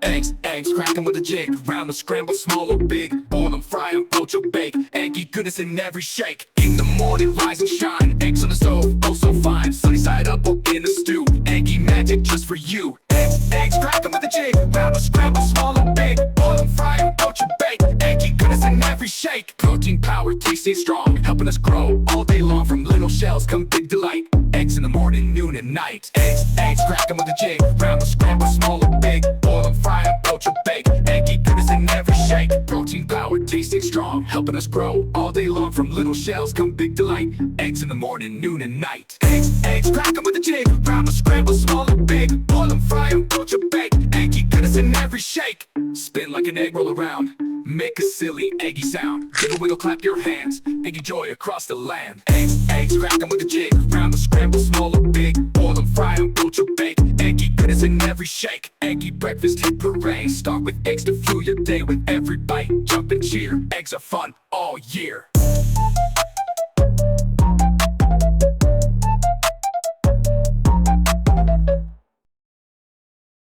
Eggs, crack 'em with a jig. Round or scramble, small or big. Boil 'em, fry 'em, poach or bake. Eggy goodness in every shake. In the morning, rise and shine. Eggs on the stove, oh so fine. Sunny side up or in a stew. Eggy magic just for you. Eggs, crack 'em with a jig. Round or scramble, small or big. Boil 'em, fry 'em, poach or bake. Eggy goodness in every shake. Protein power, tasty strong, helping us grow all day long. From little shells come big delight. Eggs in the morning, noon and night. Eggs, crack 'em with a jig. Round or scramble, small or big. Boil 'em, fry 'em, poach or bake. Eggy goodness in every shake. Protein power, tasty strong, helping us grow all day long. From little shells come big delight. Eggs in the morning, noon and night. Eggs, crack 'em with a jig. Round or scramble, small or big. Boil 'em, fry 'em, poach or bake. Eggy goodness in every shake. Spin like an egg, roll around. Make a silly eggy sound. Wiggle, wiggle, clap your hands. Eggy joy across the land. Eggs, crack 'em with a jig. Round or scramble, small or big. Boil 'em, fry 'em, poach or bake. Eggy goodness in every shake. Eggy breakfast hit parade. Start with eggs to fuel your day. With every bite, jump and cheer. Eggs are fun all year.